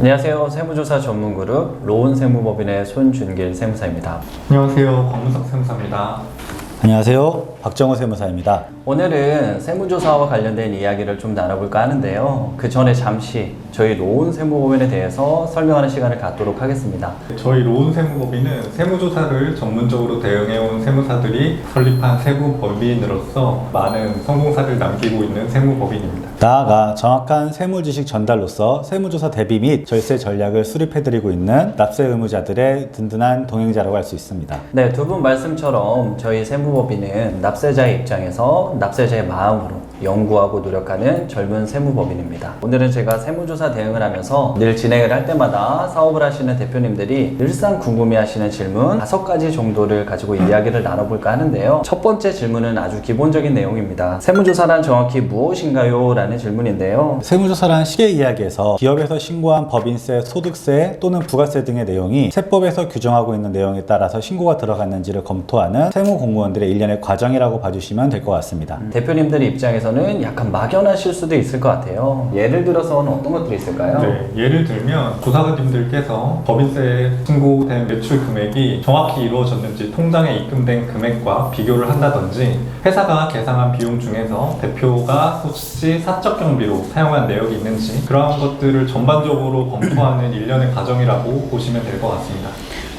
안녕하세요. 세무조사 전문그룹 로운세무법인의 손준길 세무사입니다. 안녕하세요. 권문석 세무사입니다. 안녕하세요. 박정호 세무사입니다. 오늘은 세무조사와 관련된 이야기를 좀 나눠볼까 하는데요. 그 전에 잠시 저희 로운세무법인에 대해서 설명하는 시간을 갖도록 하겠습니다. 저희 로운세무법인은 세무조사를 전문적으로 대응해온 세무사들이 설립한 세무법인으로서 많은 성공사를 남기고 있는 세무법인입니다. 나아가 정확한 세무지식 전달로서 세무조사 대비 및 절세 전략을 수립해드리고 있는 납세 의무자들의 든든한 동행자라고 할 수 있습니다. 네, 두 분 말씀처럼 저희 세무법인은 납세자의 입장에서 납세자의 마음으로 연구하고 노력하는 젊은 세무법인입니다. 오늘은 제가 세무조사 대응을 하면서 늘 진행을 할 때마다 사업을 하시는 대표님들이 늘상 궁금해하시는 질문 5가지 정도를 가지고 이야기를 나눠볼까 하는데요. 첫 번째 질문은 아주 기본적인 내용입니다. 세무조사란 정확히 무엇인가요? 라는 질문인데요. 세무조사란 쉽게 이야기해서 기업에서 신고한 법인세, 소득세 또는 부가세 등의 내용이 세법에서 규정하고 있는 내용에 따라서 신고가 들어갔는지를 검토하는 세무공무원들의 일련의 과정이라고 봐주시면 될 것 같습니다. 대표님들의 입장에서는 약간 막연하실 수도 있을 것 같아요. 예를 들어서는 어떤 것들이 있을까요? 네, 예를 들면 조사관님들께서 법인세 신고된 매출 금액이 정확히 이루어졌는지 통장에 입금된 금액과 비교를 한다든지 회사가 계상한 비용 중에서 대표가 혹시 사적 경비로 사용한 내역이 있는지 그러한 것들을 전반적으로 검토하는 일련의 과정이라고 보시면 될 것 같습니다.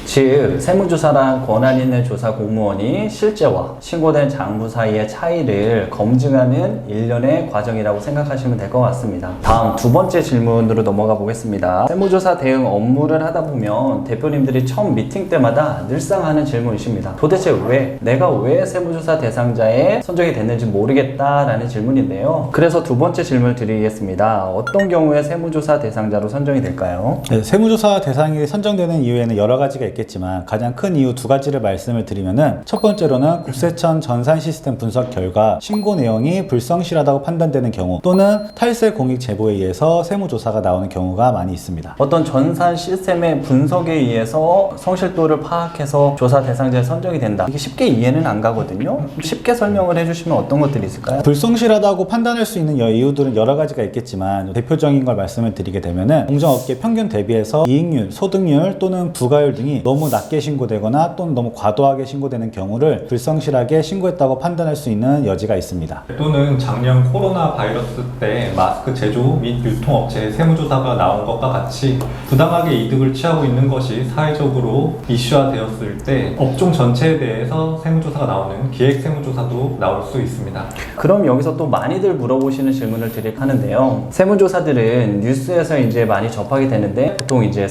즉, 세무조사란 권한 있는 조사 공무원이 실제와 신고된 장부 사이의 차이를 검증하는 일련의 과정이라고 생각하시면 될 것 같습니다. 다음 두 번째 질문으로 넘어가 보겠습니다. 세무조사 대응 업무를 하다 보면 대표님들이 처음 미팅 때마다 늘상 하는 질문이십니다. 도대체 내가 왜 세무조사 대상자에 선정이 됐는지 모르겠다라는 질문인데요. 그래서 두 번째 질문을 드리겠습니다. 어떤 경우에 세무조사 대상자로 선정이 될까요? 네, 세무조사 대상이 선정되는 이유에는 여러 가지가 있겠지만 가장 큰 이유 2가지를 말씀을 드리면은 첫 번째로는 국세청 전산 시스템 분석 결과 신고 내용이 불성실하다고 판단되는 경우 또는 탈세 공익 제보에 의해서 세무조사가 나오는 경우가 많이 있습니다. 어떤 전산 시스템의 분석에 의해서 성실도를 파악해서 조사 대상자에 선정이 된다. 이게 쉽게 이해는 안 가거든요. 쉽게 설명을 해주시면 어떤 것들이 있을까요? 불성실하다고 판단할 수 있는 이유들은 여러 가지가 있겠지만 대표적인 걸 말씀을 드리게 되면은 공정업계 평균 대비해서 이익률, 소득률 또는 부가율 등이 너무 낮게 신고되거나 또는 너무 과도하게 신고되는 경우를 불성실하게 신고했다고 판단할 수 있는 여지가 있습니다. 또는 작년 코로나 바이러스 때 마스크 제조 및 유통업체의 세무조사가 나온 것과 같이 부당하게 이득을 취하고 있는 것이 사회적으로 이슈화되었을 때 업종 전체에 대해서 세무조사가 나오는 기획세무조사도 나올 수 있습니다. 그럼 여기서 또 많이들 물어보시는 질문을 드릴 하는데요. 세무조사들은 뉴스에서 이제 많이 접하게 되는데 보통 이제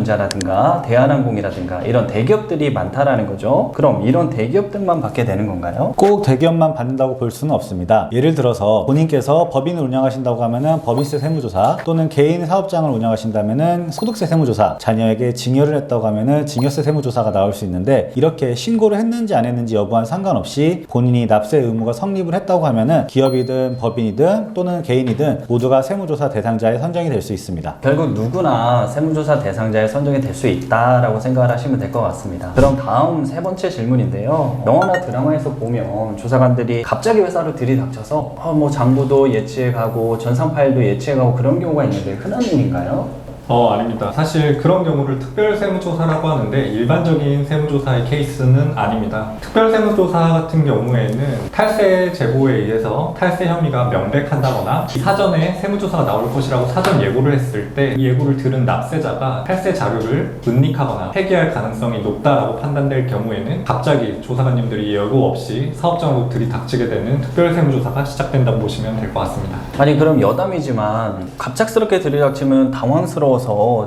삼성전자라든가 대한항공이라든가 이런 대기업들이 많다라는 거죠. 그럼 이런 대기업들만 받게 되는 건가요? 꼭 대기업만 받는다고 볼 수는 없습니다. 예를 들어서 본인께서 법인을 운영하신다고 하면은 법인세 세무조사 또는 개인 사업장을 운영하신다면은 소득세 세무조사, 자녀에게 증여를 했다고 하면은 증여세 세무조사가 나올 수 있는데 이렇게 신고를 했는지 안 했는지 여부와는 상관없이 본인이 납세 의무가 성립을 했다고 하면은 기업이든 법인이든 또는 개인이든 모두가 세무조사 대상자에 선정이 될 수 있습니다. 결국 누구나 세무조사 대상자에 선정이 될 수 있다라고 생각을 하시면 될 것 같습니다. 그럼 다음 세 번째 질문인데요. 영화나 드라마에서 보면 조사관들이 갑자기 회사로 들이닥쳐서 뭐 장부도 예치해가고 전산 파일도 예치해가고 그런 경우가 있는데 흔한 일인가요? 아닙니다. 사실 그런 경우를 특별세무조사라고 하는데 일반적인 세무조사의 케이스는 아닙니다. 특별세무조사 같은 경우에는 탈세 제보에 의해서 탈세 혐의가 명백한다거나 사전에 세무조사가 나올 것이라고 사전 예고를 했을 때 이 예고를 들은 납세자가 탈세 자료를 은닉하거나 폐기할 가능성이 높다라고 판단될 경우에는 갑자기 조사관님들이 예고 없이 사업장으로 들이닥치게 되는 특별세무조사가 시작된다고 보시면 될 것 같습니다. 아니 그럼 여담이지만 갑작스럽게 들이닥치면 당황스러워서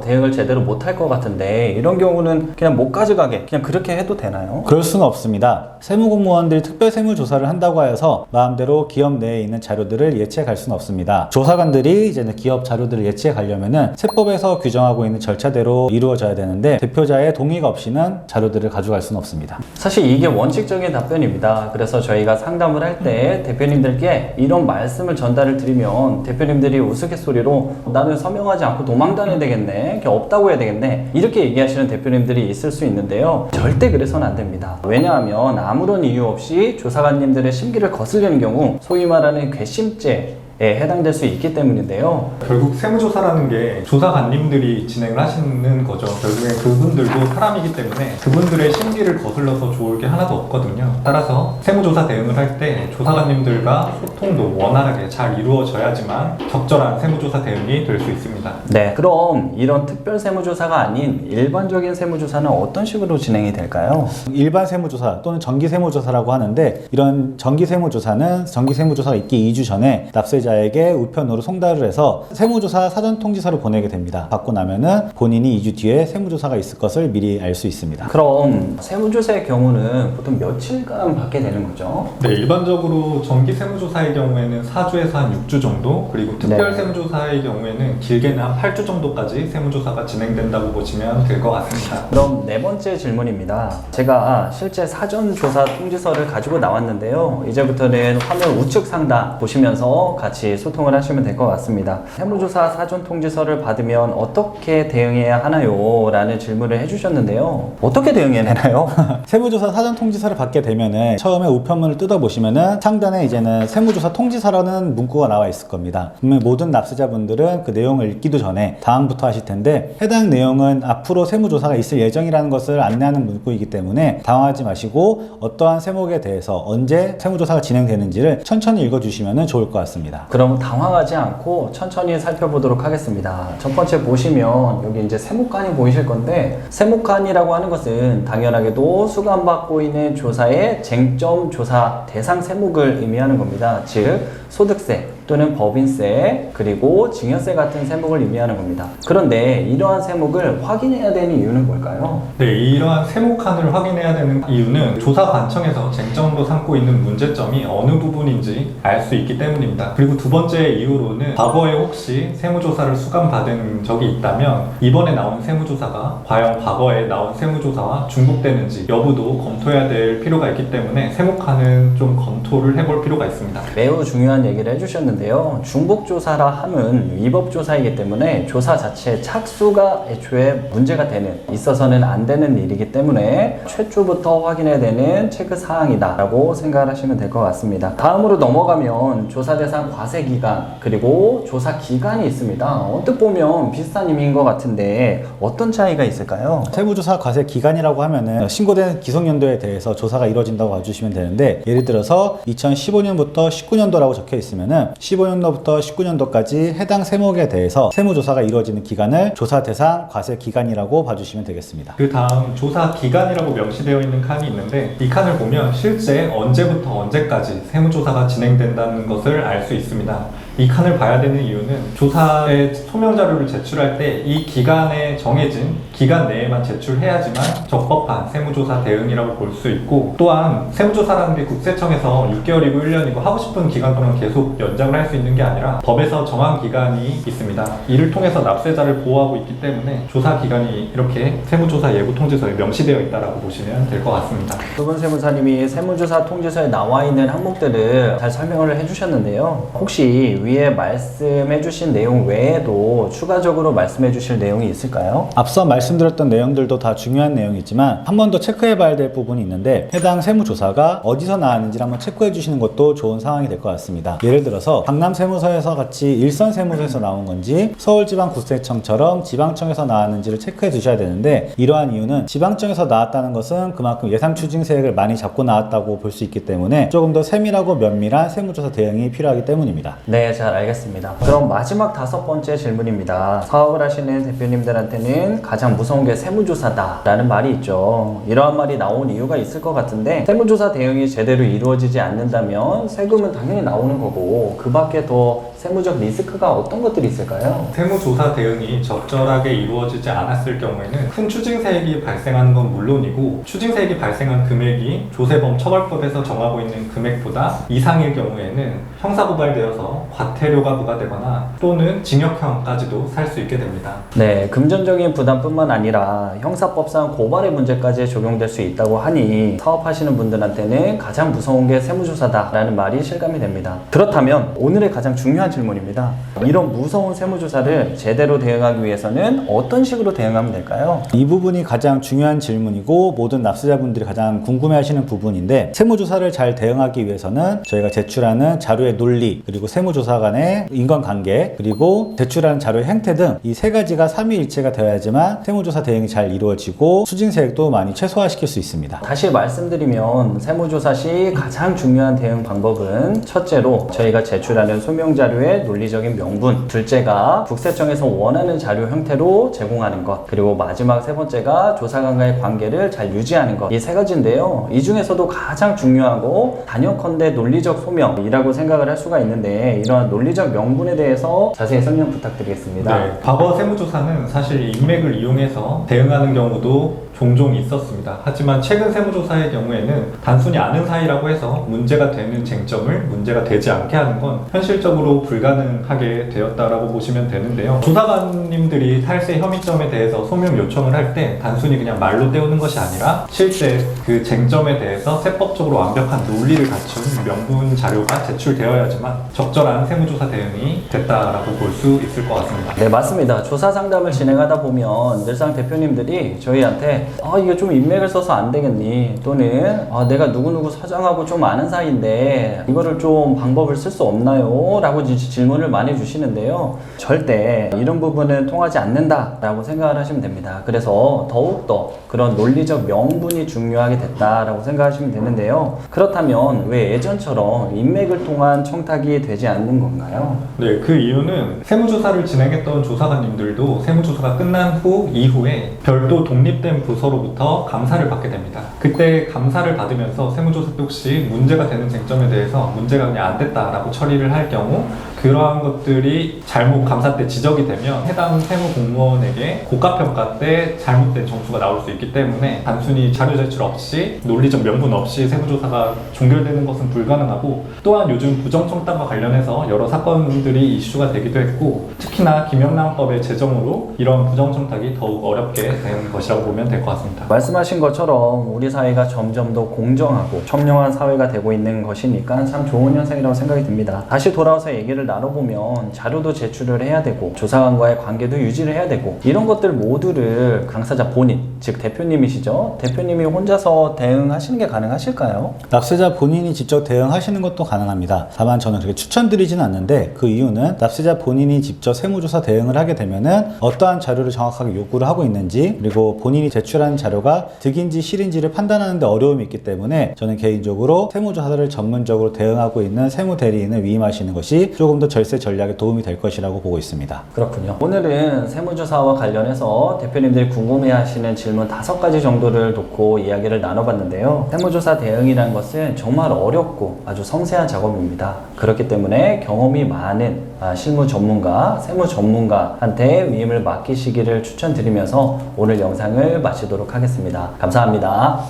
대응을 제대로 못할 것 같은데 이런 경우는 그냥 못 가져가게 그냥 그렇게 해도 되나요? 그럴 수는 없습니다. 세무공무원들이 특별세무조사를 한다고 하여서 마음대로 기업 내에 있는 자료들을 예치해 갈 수는 없습니다. 조사관들이 이제 기업 자료들을 예치해 가려면은 세법에서 규정하고 있는 절차대로 이루어져야 되는데 대표자의 동의가 없이는 자료들을 가져갈 수는 없습니다. 사실 이게 원칙적인 답변입니다. 그래서 저희가 상담을 할 때 대표님들께 이런 말씀을 전달을 드리면 대표님들이 우스갯소리로 나는 서명하지 않고 도망다녀야 되겠네, 없다고 해야 되겠네 이렇게 얘기하시는 대표님들이 있을 수 있는데요. 절대 그래서는 안 됩니다. 왜냐하면 아무런 이유 없이 조사관님들의 심기를 거슬리는 경우 소위 말하는 괘씸죄 해당될 수 있기 때문인데요. 결국 세무조사라는 게 조사관님들이 진행을 하시는 거죠. 결국엔 그분들도 사람이기 때문에 그분들의 심리를 거슬러서 좋을 게 하나도 없거든요. 따라서 세무조사 대응을 할 때 조사관님들과 소통도 원활하게 잘 이루어져야지만 적절한 세무조사 대응이 될 수 있습니다. 네, 그럼 이런 특별 세무조사가 아닌 일반적인 세무조사는 어떤 식으로 진행이 될까요? 일반 세무조사 또는 정기 세무조사라고 하는데, 이런 정기 세무조사는 정기 세무조사가 있기 2주 전에 납세자에게 우편으로 송달을 해서 세무조사 사전 통지서를 보내게 됩니다. 받고 나면은 본인이 2주 뒤에 세무조사가 있을 것을 미리 알 수 있습니다. 그럼 세무조사의 경우는 보통 며칠간 받게 되는 거죠? 네, 일반적으로 정기 세무조사의 경우에는 4주에서 한 6주 정도, 그리고 특별 네. 세무조사의 경우에는 길게는 한 8주 정도까지 세무조사가 진행된다고 보시면 될 것 같습니다. 그럼 네 번째 질문입니다. 제가 실제 사전조사 통지서를 가지고 나왔는데요. 이제부터는 화면 우측 상단 보시면서 같이 소통을 하시면 될 것 같습니다. 세무조사 사전 통지서를 받으면 어떻게 대응해야 하나요? 라는 질문을 해주셨는데요. 어떻게 대응해야 되나요? 세무조사 사전 통지서를 받게 되면은 처음에 우편문을 뜯어보시면은 상단에 이제는 세무조사 통지서라는 문구가 나와 있을 겁니다. 분명 모든 납세자분들은 그 내용을 읽기도 전에 당황부터 하실 텐데, 해당 내용은 앞으로 세무조사가 있을 예정이라는 것을 안내하는 문구이기 때문에 당황하지 마시고 어떠한 세목에 대해서 언제 세무조사가 진행되는지를 천천히 읽어주시면 좋을 것 같습니다. 그럼 당황하지 않고 천천히 살펴보도록 하겠습니다. 첫 번째 보시면 여기 이제 세무관이 보이실 건데, 세무관이라고 하는 것은 당연하게도 수감받고 있는 조사의 쟁점 조사 대상 세목을 의미하는 겁니다. 즉 소득세 또는 법인세 그리고 증여세 같은 세목을 의미하는 겁니다. 그런데 이러한 세목을 확인해야 되는 이유는 뭘까요? 네, 이러한 세무칸을 확인해야 되는 이유는 조사 관청에서 쟁점으로 삼고 있는 문제점이 어느 부분인지 알 수 있기 때문입니다. 그리고 두 번째 이유로는 과거에 혹시 세무조사를 수감받은 적이 있다면 이번에 나온 세무조사가 과연 과거에 나온 세무조사와 중복되는지 여부도 검토해야 될 필요가 있기 때문에 세무칸은 좀 검토를 해볼 필요가 있습니다. 매우 중요한 얘기를 해주셨는데요. 중복조사라 함은 위법조사이기 때문에 조사 자체의 착수가 애초에 문제가 되는, 있어서는 안 되는 일이기 때문에 최초부터 확인해야 되는 체크사항이다 라고 생각을 하시면 될 것 같습니다. 다음으로 넘어가면 조사 대상 과세기간 그리고 조사 기간이 있습니다. 언뜻 보면 비슷한 의미인 것 같은데 어떤 차이가 있을까요? 세무조사 과세 기간이라고 하면은 신고된 기속연도에 대해서 조사가 이루어진다고 봐주시면 되는데, 예를 들어서 2015년부터 19년도라고 적혀 있으면은 15년도부터 19년도까지 해당 세목에 대해서 세무조사가 이루어지는 기간을 조사 대상 과세 기간이라고 봐주시면 되겠습니다. 그 다음 조사 기간이라고 명시되어 있는 칸이 있는데, 이 칸을 보면 실제 언제부터 언제까지 세무조사가 진행된다는 것을 알 수 있습니다. 이 칸을 봐야 되는 이유는 조사의 소명 자료를 제출할 때 이 기간에 정해진 기간 내에만 제출해야지만 적법한 세무조사 대응이라고 볼 수 있고, 또한 세무조사라는 게 국세청에서 6개월이고 1년이고 하고 싶은 기간 동안 계속 연장을 할 수 있는 게 아니라 법에서 정한 기간이 있습니다. 이를 통해서 납세자를 보호하고 있기 때문에 조사 기간이 이렇게 세무조사 예고 통지서에 명시되어 있다고 보시면 될 것 같습니다. 두 분 세무사님이 세무조사 통지서에 나와 있는 항목들을 잘 설명을 해주셨는데요. 혹시 위에 말씀해주신 내용 외에도 추가적으로 말씀해주실 내용이 있을까요? 앞서 말씀드렸던 내용들도 다 중요한 내용이지만 한 번 더 체크해 봐야 될 부분이 있는데, 해당 세무조사가 어디서 나왔는지를 한번 체크해 주시는 것도 좋은 상황이 될 것 같습니다. 예를 들어서 강남세무서에서 같이 일선세무서에서 나온 건지 서울지방국세청처럼 지방청에서 나왔는지를 체크해 두셔야 되는데, 이러한 이유는 지방청에서 나왔다는 것은 그만큼 예상추징세액을 많이 잡고 나왔다고 볼 수 있기 때문에 조금 더 세밀하고 면밀한 세무조사 대응이 필요하기 때문입니다. 네, 잘 알겠습니다. 그럼 마지막 다섯 번째 질문입니다. 사업을 하시는 대표님들한테는 가장 무서운 게 세무조사다 라는 말이 있죠. 이러한 말이 나온 이유가 있을 것 같은데, 세무조사 대응이 제대로 이루어지지 않는다면 세금은 당연히 나오는 거고, 그 밖에 더 세무적 리스크가 어떤 것들이 있을까요? 세무조사 대응이 적절하게 이루어지지 않았을 경우에는 큰 추징세액이 발생하는 건 물론이고, 추징세액이 발생한 금액이 조세범 처벌법에서 정하고 있는 금액보다 이상일 경우에는 형사고발되어서 과태료가 부과되거나 또는 징역형까지도 살 수 있게 됩니다. 네, 금전적인 부담뿐만 아니라 형사법상 고발의 문제까지 적용될 수 있다고 하니 사업하시는 분들한테는 가장 무서운 게 세무조사다 라는 말이 실감이 됩니다. 그렇다면 오늘의 가장 중요한 질문입니다. 이런 무서운 세무조사를 제대로 대응하기 위해서는 어떤 식으로 대응하면 될까요? 이 부분이 가장 중요한 질문이고 모든 납세자분들이 가장 궁금해하시는 부분인데, 세무조사를 잘 대응하기 위해서는 저희가 제출하는 자료의 논리, 그리고 세무조사 간의 인과관계, 그리고 제출하는 자료의 행태 등 이 세 가지가 삼위일체가 되어야지만 세무조사 대응이 잘 이루어지고 수징세액도 많이 최소화시킬 수 있습니다. 다시 말씀드리면 세무조사 시 가장 중요한 대응 방법은 첫째로 저희가 제출하는 소명자료의 논리적인 명분, 둘째가 국세청에서 원하는 자료 형태로 제공하는 것, 그리고 마지막 세 번째가 조사관과의 관계를 잘 유지하는 것, 이 세 가지인데요. 이 중에서도 가장 중요하고 단연컨대 논리적 소명이라고 생각을 할 수가 있는데, 이러한 논리적 명분에 대해서 자세히 설명 부탁드리겠습니다. 네, 과거 세무조사는 사실 인맥을 이용해서 대응하는 경우도 종종 있었습니다. 하지만 최근 세무조사의 경우에는 단순히 아는 사이라고 해서 문제가 되는 쟁점을 문제가 되지 않게 하는 건 현실적으로 불가능하게 되었다라고 보시면 되는데요. 조사관님들이 탈세 혐의점에 대해서 소명 요청을 할 때 단순히 그냥 말로 때우는 것이 아니라 실제 그 쟁점에 대해서 세법적으로 완벽한 논리를 갖춘 명분 자료가 제출되어야지만 적절한 세무조사 대응이 됐다라고 볼 수 있을 것 같습니다. 네, 맞습니다. 조사 상담을 진행하다 보면 늘상 대표님들이 저희한테 이게 좀 인맥을 써서 안 되겠니? 또는 내가 누구누구 사장하고 좀 아는 사이인데 이거를 좀 방법을 쓸 수 없나요? 라고 질문을 많이 주시는데요. 절대 이런 부분은 통하지 않는다 라고 생각을 하시면 됩니다. 그래서 더욱더 그런 논리적 명분이 중요하게 됐다라고 생각하시면 되는데요. 그렇다면 왜 예전처럼 인맥을 통한 청탁이 되지 않는 건가요? 네, 그 이유는 세무조사를 진행했던 조사관님들도 세무조사가 끝난 이후에 별도 독립된 부서로부터 감사를 받게 됩니다. 그때 감사를 받으면서 세무조사 혹시 문제가 되는 쟁점에 대해서 문제가 그냥 안 됐다라고 처리를 할 경우 그러한 것들이 잘못 감사 때 지적이 되면 해당 세무공무원에게 국가평가 때 잘못된 점수가 나올 수 있기 때문에 단순히 자료 제출 없이 논리적 명분 없이 세무조사가 종결되는 것은 불가능하고, 또한 요즘 부정청탁과 관련해서 여러 사건들이 이슈가 되기도 했고, 특히나 김영란법의 제정으로 이런 부정청탁이 더욱 어렵게 된 것이라고 보면 될 것 같습니다. 말씀하신 것처럼 우리 사회가 점점 더 공정하고 청렴한 사회가 되고 있는 것이니까 참 좋은 현상이라고 생각이 듭니다. 다시 돌아와서 얘기를 나눠보면 자료도 제출을 해야 되고 조사관과의 관계도 유지를 해야 되고, 이런 것들 모두를 당사자 본인, 즉 대표님이시죠? 대표님이 혼자서 대응하시는 게 가능하실까요? 납세자 본인이 직접 대응하시는 것도 가능합니다. 다만 저는 그렇게 추천드리지는 않는데, 그 이유는 납세자 본인이 직접 세무조사 대응을 하게 되면은 어떠한 자료를 정확하게 요구를 하고 있는지, 그리고 본인이 제출하는 자료가 득인지 실인지를 판단하는 데 어려움이 있기 때문에 저는 개인적으로 세무조사를 전문적으로 대응하고 있는 세무대리인을 위임하시는 것이 조금 더 절세 전략에 도움이 될 것이라고 보고 있습니다. 그렇군요. 오늘은 세무조사와 관련해서 대표님들이 궁금해하시는 질문 5가지 정도를 놓고 이야기를 나눠봤는데요. 세무조사 대응이라는 것은 정말 어렵고 아주 섬세한 작업입니다. 그렇기 때문에 경험이 많은 실무 전문가, 세무 전문가한테 위임을 맡기시기를 추천드리면서 오늘 영상을 마치도록 하겠습니다. 감사합니다.